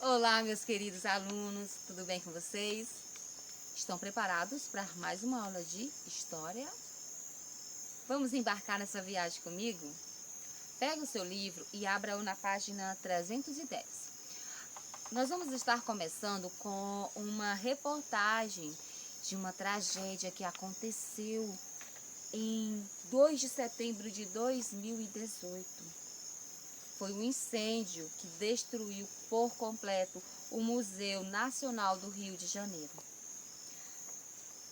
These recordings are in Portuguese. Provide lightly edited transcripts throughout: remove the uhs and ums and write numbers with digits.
Olá, meus queridos alunos, tudo bem com vocês? Estão preparados para mais uma aula de História? Vamos embarcar nessa viagem comigo? Pega o seu livro e abra-o na página 310. Nós vamos estar começando com uma reportagem de uma tragédia que aconteceu em 2 de setembro de 2018. Foi um incêndio que destruiu por completo o Museu Nacional do Rio de Janeiro.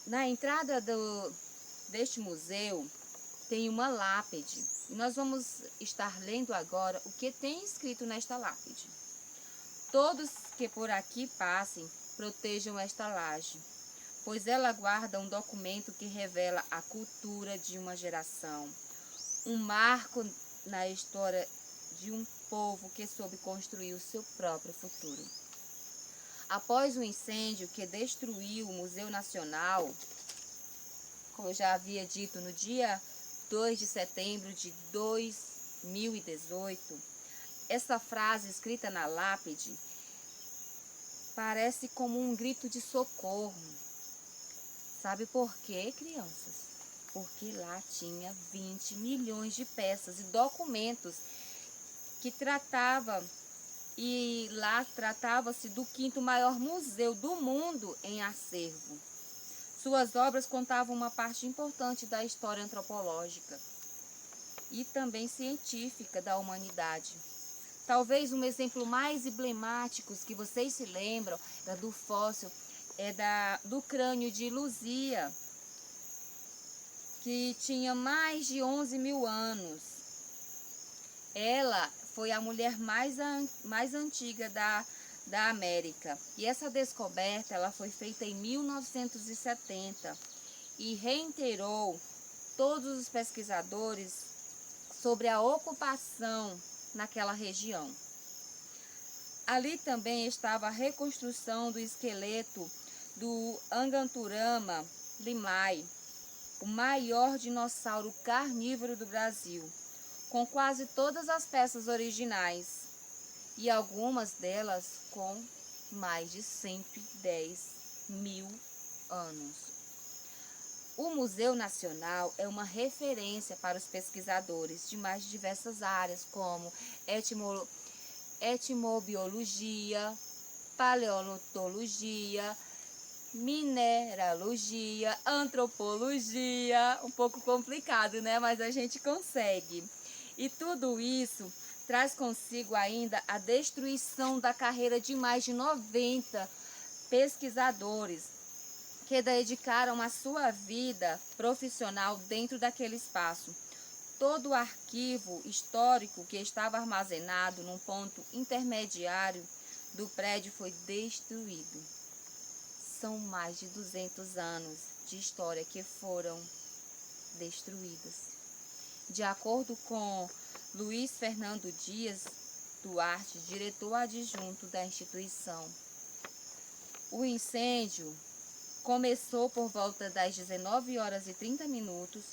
Na entrada deste museu tem uma lápide. E nós vamos estar lendo agora o que tem escrito nesta lápide. Todos que por aqui passem, protejam esta laje, pois ela guarda um documento que revela a cultura de uma geração, um marco na história de um povo que soube construir o seu próprio futuro. Após o incêndio que destruiu o Museu Nacional, como eu já havia dito, no dia 2 de setembro de 2018, essa frase escrita na lápide parece como um grito de socorro. Sabe por quê, crianças? Porque lá tinha 20 milhões de peças e documentos que tratava-se do quinto maior museu do mundo em acervo. Suas obras contavam uma parte importante da história antropológica e também científica da humanidade. Talvez um exemplo mais emblemático que vocês se lembram do fóssil do crânio de Luzia, que tinha mais de 11 mil anos. Ela foi a mulher mais antiga da América. E essa descoberta ela foi feita em 1970 e reiterou todos os pesquisadores sobre a ocupação naquela região. Ali também estava a reconstrução do esqueleto do Anganturama limai, o maior dinossauro carnívoro do Brasil, com quase todas as peças originais e algumas delas com mais de 110 mil anos. O Museu Nacional é uma referência para os pesquisadores de mais diversas áreas, como etimobiologia, paleontologia, mineralogia, antropologia, um pouco complicado, né? Mas a gente consegue. E tudo isso traz consigo ainda a destruição da carreira de mais de 90 pesquisadores que dedicaram a sua vida profissional dentro daquele espaço. Todo o arquivo histórico que estava armazenado num ponto intermediário do prédio foi destruído. São mais de 200 anos de história que foram destruídos. De acordo com Luiz Fernando Dias Duarte, diretor adjunto da instituição, o incêndio começou por volta das 19 horas e 30 minutos,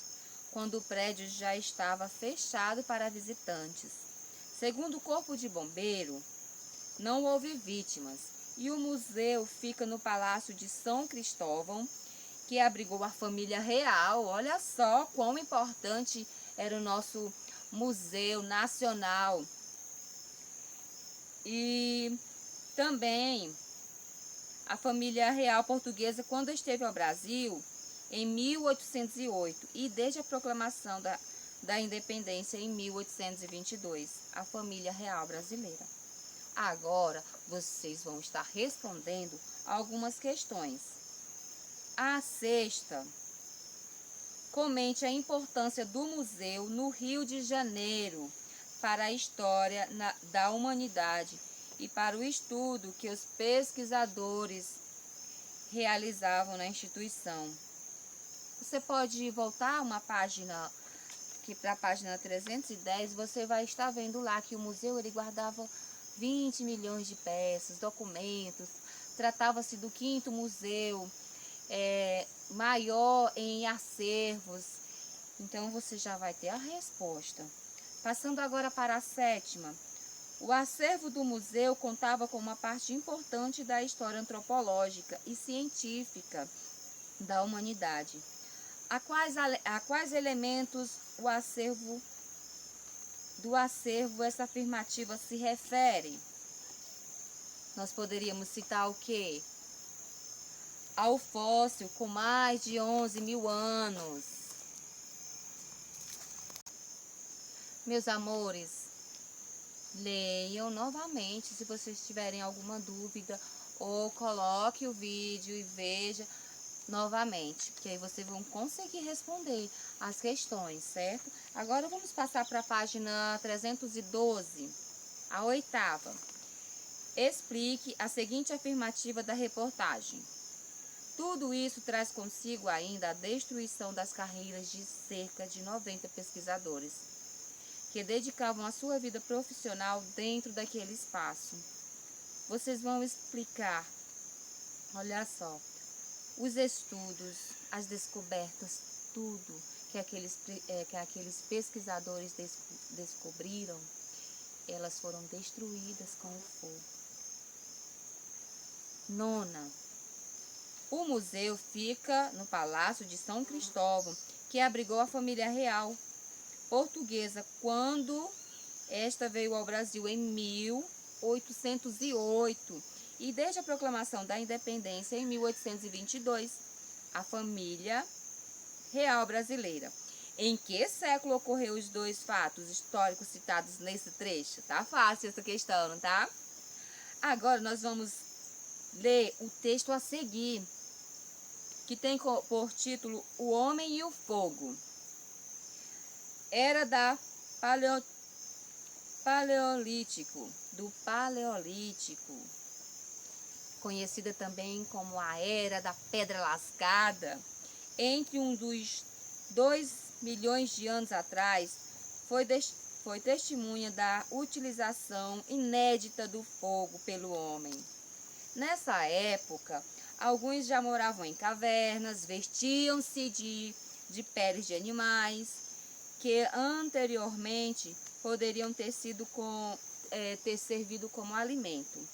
quando o prédio já estava fechado para visitantes. Segundo o Corpo de Bombeiro, não houve vítimas e o museu fica no Palácio de São Cristóvão, que abrigou a família real. Olha só quão importante era o nosso Museu Nacional. E também a família real portuguesa, quando esteve ao Brasil, em 1808, e desde a proclamação da independência em 1822, a família real brasileira. Agora, vocês vão estar respondendo algumas questões. A sexta: comente a importância do museu no Rio de Janeiro para a história da humanidade e para o estudo que os pesquisadores realizavam na instituição. Você pode voltar uma página, para a página 310, você vai estar vendo lá que o museu ele guardava 20 milhões de peças, documentos. Tratava-se do quinto museu maior em acervos. Então você já vai ter a resposta. Passando agora para a sétima: O acervo do museu contava com uma parte importante da história antropológica e científica da humanidade. A quais elementos do acervo essa afirmativa se refere? Nós poderíamos citar o quê? Ao fóssil com mais de 11.000 anos. Meus amores, leiam novamente se vocês tiverem alguma dúvida, ou coloque o vídeo e veja novamente, porque aí vocês vão conseguir responder as questões, certo? Agora vamos passar para a página 312, a 8ª. Explique a seguinte afirmativa da reportagem. Tudo isso traz consigo ainda a destruição das carreiras de cerca de 90 pesquisadores, que dedicavam a sua vida profissional dentro daquele espaço. Vocês vão explicar, olha só, os estudos, as descobertas, tudo que aqueles pesquisadores descobriram, elas foram destruídas com o fogo. 9ª. O museu fica no Palácio de São Cristóvão, que abrigou a família real portuguesa quando esta veio ao Brasil em 1808. E desde a proclamação da independência em 1822, a família real brasileira. Em que século ocorreu os dois fatos históricos citados nesse trecho? Tá fácil essa questão, não tá? Agora nós vamos ler o texto a seguir, que tem por título O Homem e o Fogo. Era do Paleolítico, conhecida também como a Era da Pedra Lascada. Entre um dos 2 milhões de anos atrás, foi testemunha da utilização inédita do fogo pelo homem. Nessa época, alguns já moravam em cavernas, vestiam-se de peles de animais, que anteriormente poderiam ter servido como alimento.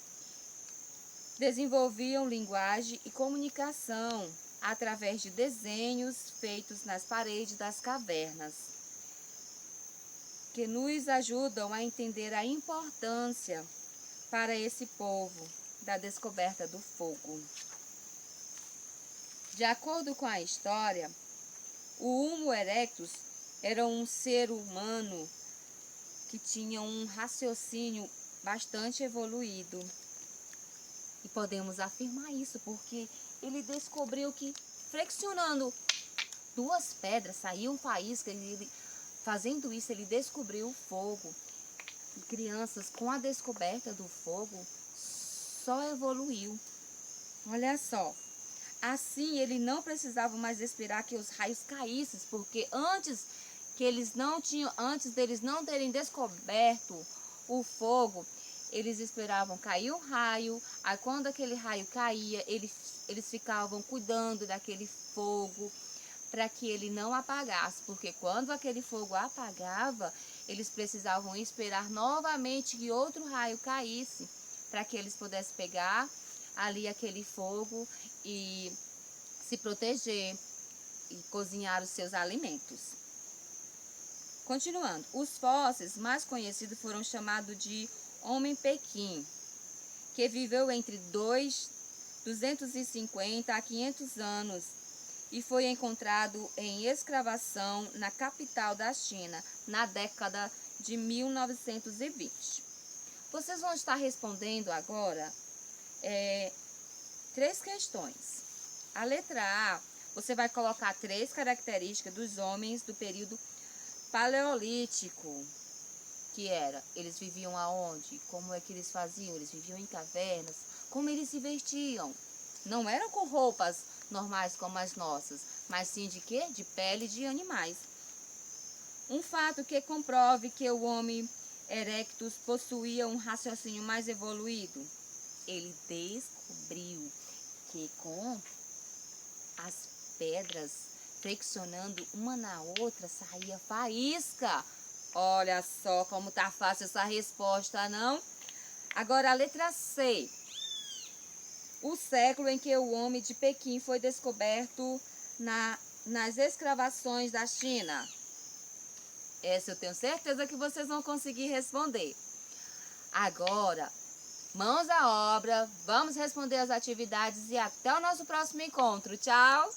Desenvolviam linguagem e comunicação através de desenhos feitos nas paredes das cavernas, que nos ajudam a entender a importância para esse povo da descoberta do fogo. De acordo com a história, o Homo erectus era um ser humano que tinha um raciocínio bastante evoluído. E podemos afirmar isso porque ele descobriu que flexionando 2 pedras saía faísca. Fazendo isso, ele descobriu o fogo. E crianças, com a descoberta do fogo, só evoluiu. Olha só. Assim, ele não precisava mais esperar que os raios caíssem, porque antes deles não terem descoberto o fogo, eles esperavam cair um raio. Aí quando aquele raio caía, eles ficavam cuidando daquele fogo para que ele não apagasse, porque quando aquele fogo apagava, eles precisavam esperar novamente que outro raio caísse para que eles pudessem pegar ali aquele fogo e se proteger e cozinhar os seus alimentos. Continuando, os fósseis mais conhecidos foram chamados de Homem Pequim, que viveu entre 250 a 500 anos e foi encontrado em escavação na capital da China, na década de 1920. Vocês vão estar respondendo agora 3 questões. A letra A, você vai colocar 3 características dos homens do período paleolítico, que era, eles viviam aonde, como é que eles faziam, eles viviam em cavernas, como eles se vestiam. Não eram com roupas normais como as nossas, mas sim de quê? De pele de animais. Um fato que comprove que o Homo erectus possuía um raciocínio mais evoluído. Ele descobriu que com as pedras friccionando uma na outra saía faísca Olha só como tá fácil essa resposta, não? Agora a letra C. O século em que o homem de Pequim foi descoberto nas escavações da China. Essa eu tenho certeza que vocês vão conseguir responder. Agora, mãos à obra, vamos responder as atividades e até o nosso próximo encontro. Tchau!